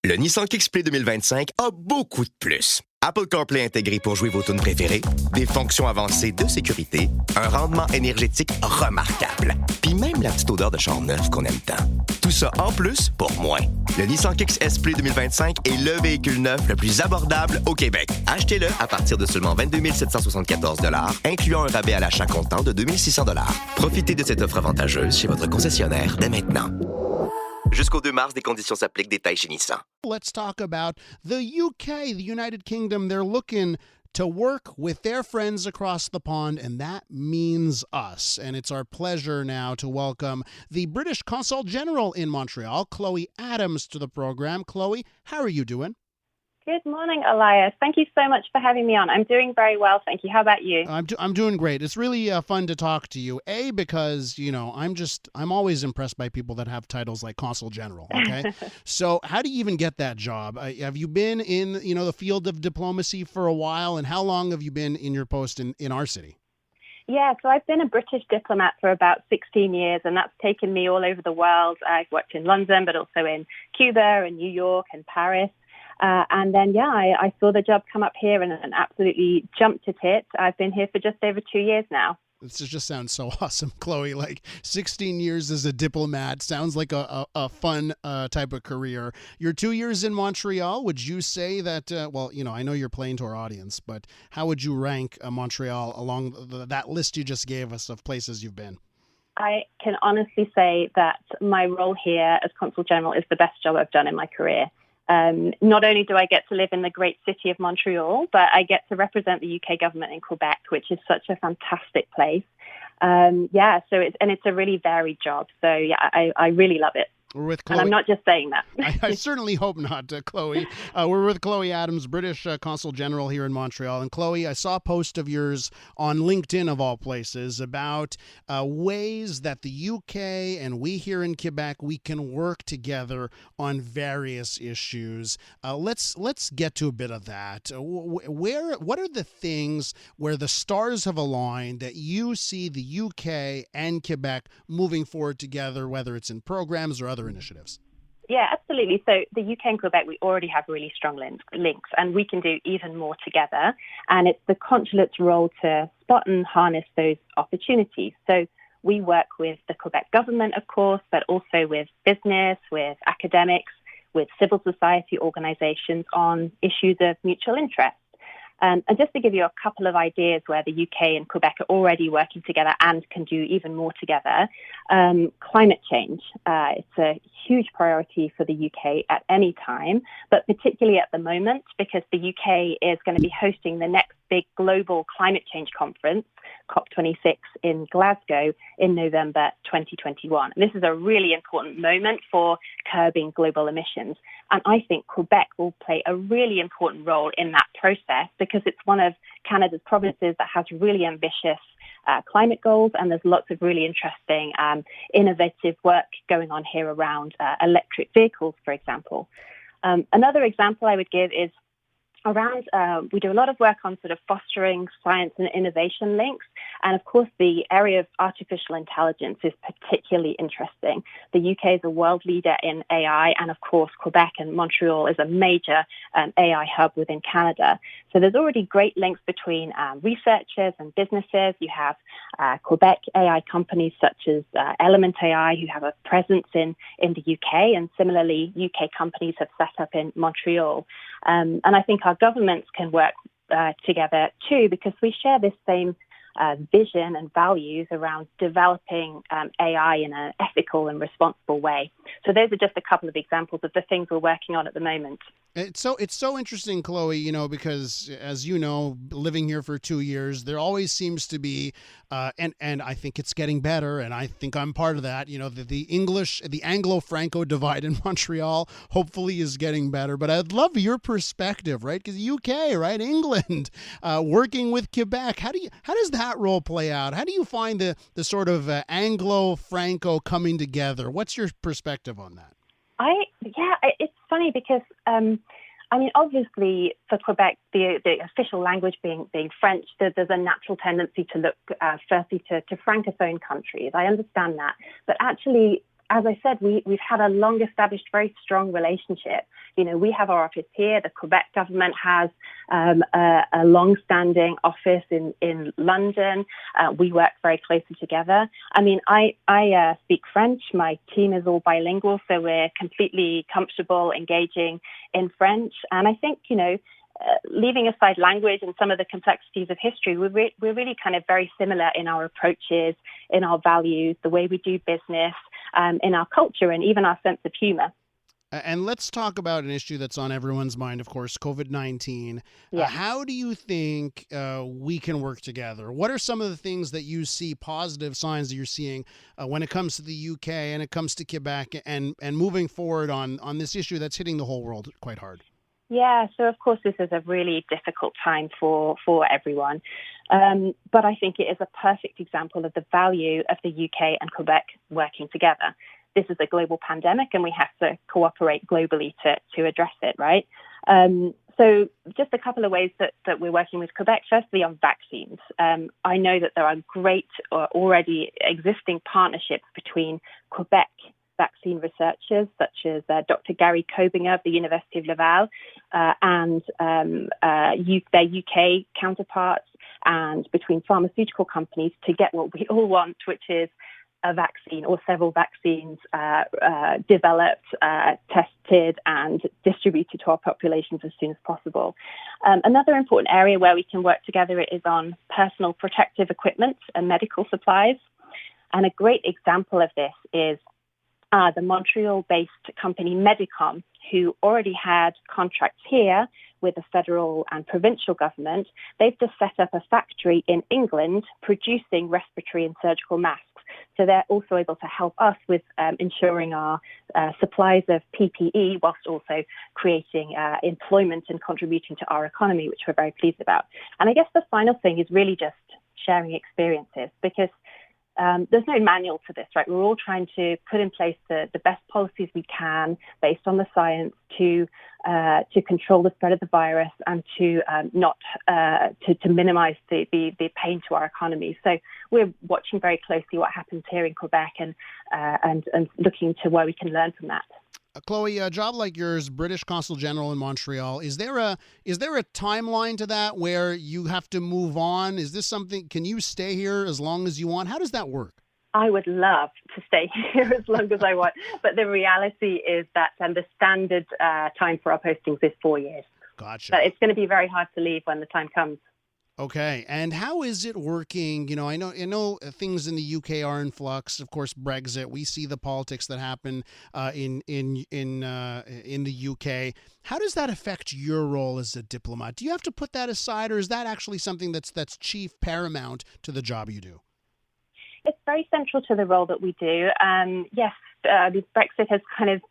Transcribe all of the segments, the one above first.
Le Nissan Kick-Play 2025 a beaucoup de plus. Apple CarPlay intégré pour jouer vos tunes préférées, des fonctions avancées de sécurité, un rendement énergétique remarquable, puis même la petite odeur de char neuf qu'on aime tant. Tout ça en plus pour moins. Le Nissan Kick Play 2025 est le véhicule neuf le plus abordable au Québec. Achetez-le à partir de seulement 22 774 $, incluant un rabais à l'achat comptant de 2 600 $. Profitez de cette offre avantageuse chez votre concessionnaire dès maintenant. Jusqu'au 2 mars, des conditions s'appliquent. Détails chez Nissan. Let's talk about the UK, the United Kingdom. They're looking to work with their friends across the pond, and that means us. And it's our pleasure now to welcome the British Consul-General in Montreal, Chloe Adams, to the program. Chloe, how are you doing? Good morning, Elias. Thank you so much for having me on. I'm doing very well, thank you. How about you? I'm doing great. It's really fun to talk to you. Because, I'm always impressed by people that have titles like Consul General, okay? So how do you even get that job? Have you been in, the field of diplomacy for a while, and how long have you been in your post in our city? Yeah, so I've been a British diplomat for about 16 years, and that's taken me all over the world. I've worked in London, but also in Cuba and New York and Paris. And then, I saw the job come up here and absolutely jumped at it. I've been here for just over 2 years now. This just sounds so awesome, Chloe. Like 16 years as a diplomat sounds like a fun type of career. You're 2 years in Montreal. Would you say that, I know you're playing to our audience, but how would you rank Montreal along that list you just gave us of places you've been? I can honestly say that my role here as Consul General is the best job I've done in my career. Not only do I get to live in the great city of Montreal, but I get to represent the UK government in Quebec, which is such a fantastic place. It's a really varied job. So I really love it. We're with Chloe. And I'm not just saying that. I certainly hope not, Chloe. We're with Chloe Adams, British Consul-General here in Montreal. And Chloe, I saw a post of yours on LinkedIn, of all places, about ways that the UK and we here in Quebec, we can work together on various issues. Let's get to a bit of that. What are the things where the stars have aligned that you see the UK and Quebec moving forward together, whether it's in programs or other initiatives? Yeah, absolutely. So the UK and Quebec, we already have really strong links, and we can do even more together. And it's the consulate's role to spot and harness those opportunities. So we work with the Quebec government, of course, but also with business, with academics, with civil society organizations on issues of mutual interest. And just to give you a couple of ideas where the UK and Quebec are already working together and can do even more together, climate change. It's a huge priority for the UK at any time, but particularly at the moment because the UK is going to be hosting the next big global climate change conference, COP26 in Glasgow in November 2021. And this is a really important moment for curbing global emissions. And I think Quebec will play a really important role in that process because it's one of Canada's provinces that has really ambitious climate goals, and there's lots of really interesting, innovative work going on here around electric vehicles, for example. Another example I would give is around, we do a lot of work on sort of fostering science and innovation links. And of course, the area of artificial intelligence is particularly interesting. The UK is a world leader in AI. And of course, Quebec and Montreal is a major AI hub within Canada. So there's already great links between researchers and businesses. You have Quebec AI companies such as Element AI who have a presence in the UK. And similarly, UK companies have set up in Montreal. And I think our governments can work together too, because we share this same vision and values around developing AI in an ethical and responsible way. So those are just a couple of examples of the things we're working on at the moment. It's so interesting, Chloe, because as you know, living here for 2 years, there always seems to be, and I think it's getting better, and I think I'm part of that, the Anglo-Franco divide in Montreal hopefully is getting better. But I'd love your perspective, right? Because UK, right? England, working with Quebec. How does that role play out? How do you find the sort of Anglo-Franco coming together? What's your perspective on that? It's funny because, obviously for Quebec, the official language being French, there's a natural tendency to look firstly to Francophone countries. I understand that. But actually, as I said, we've had a long-established, very strong relationship. We have our office here. The Quebec government has a long-standing office in London. We work very closely together. I mean, I speak French. My team is all bilingual, so we're completely comfortable engaging in French. And I think, leaving aside language and some of the complexities of history, we're really kind of very similar in our approaches, in our values, the way we do business, in our culture, and even our sense of humor. And let's talk about an issue that's on everyone's mind, of course, COVID-19. Yeah. How do you think we can work together? What are some of the things that you see, positive signs that you're seeing when it comes to the UK and it comes to Quebec and moving forward on this issue that's hitting the whole world quite hard? Yeah, so of course this is a really difficult time for everyone. But I think it is a perfect example of the value of the UK and Quebec working together. This is a global pandemic and we have to cooperate globally to address it, right? So just a couple of ways that we're working with Quebec. Firstly, on vaccines. I know that there are great already existing partnerships between Quebec vaccine researchers such as Dr. Gary Kobinger of the University of Laval and their UK counterparts, and between pharmaceutical companies to get what we all want, which is a vaccine or several vaccines developed, tested and distributed to our populations as soon as possible. Another important area where we can work together is on personal protective equipment and medical supplies. And a great example of this is the Montreal-based company Medicom, who already had contracts here with the federal and provincial government. They've just set up a factory in England producing respiratory and surgical masks. So they're also able to help us with ensuring our supplies of PPE whilst also creating employment and contributing to our economy, which we're very pleased about. And I guess the final thing is really just sharing experiences, because there's no manual to this, right? We're all trying to put in place the best policies we can based on the science to control the spread of the virus and to minimize the pain to our economy. So we're watching very closely what happens here in Quebec and looking to where we can learn from that. Chloe, a job like yours, British Consul-General in Montreal, is there a timeline to that where you have to move on? Is this something, can you stay here as long as you want? How does that work? I would love to stay here as long as I want, but the reality is that the standard time for our postings is 4 years. Gotcha. But it's going to be very hard to leave when the time comes. Okay, and how is it working? I know things in the UK are in flux. Of course, Brexit. We see the politics that happen in the UK. How does that affect your role as a diplomat? Do you have to put that aside, or is that actually something that's chief paramount to the job you do? It's very central to the role that we do. Yes, Brexit has kind of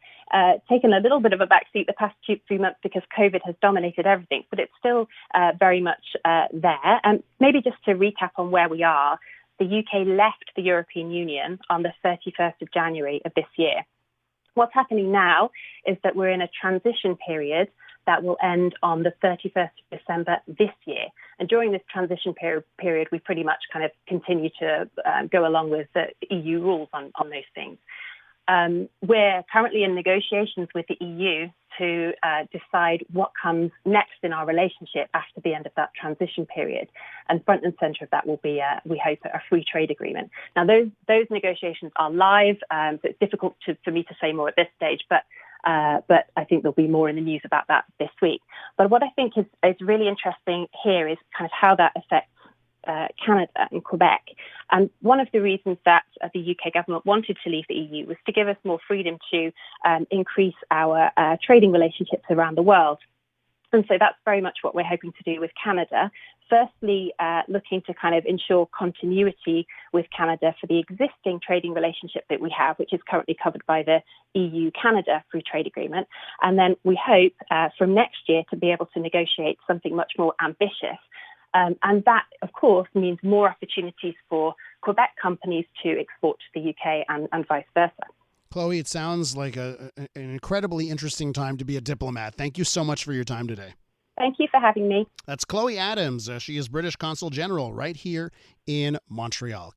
taken a little bit of a backseat the past 2 months because COVID has dominated everything, but it's still very much there. And maybe just to recap on where we are, the UK left the European Union on the 31st of January of this year. What's happening now is that we're in a transition period that will end on the 31st of December this year. And during this transition period, we pretty much kind of continue to go along with the EU rules on those things. We're currently in negotiations with the EU to decide what comes next in our relationship after the end of that transition period. And front and center of that will be, we hope, a free trade agreement. Now, those negotiations are live, so it's difficult for me to say more at this stage, but I think there'll be more in the news about that this week. But what I think is really interesting here is kind of how that affects Canada and Quebec. And one of the reasons that the UK government wanted to leave the EU was to give us more freedom to increase our trading relationships around the world. And so that's very much what we're hoping to do with Canada. Firstly, looking to kind of ensure continuity with Canada for the existing trading relationship that we have, which is currently covered by the EU-Canada Free Trade Agreement. And then we hope from next year to be able to negotiate something much more ambitious. And that, of course, means more opportunities for Quebec companies to export to the UK and vice versa. Chloe, it sounds like an incredibly interesting time to be a diplomat. Thank you so much for your time today. Thank you for having me. That's Chloe Adams. She is British Consul General right here in Montreal.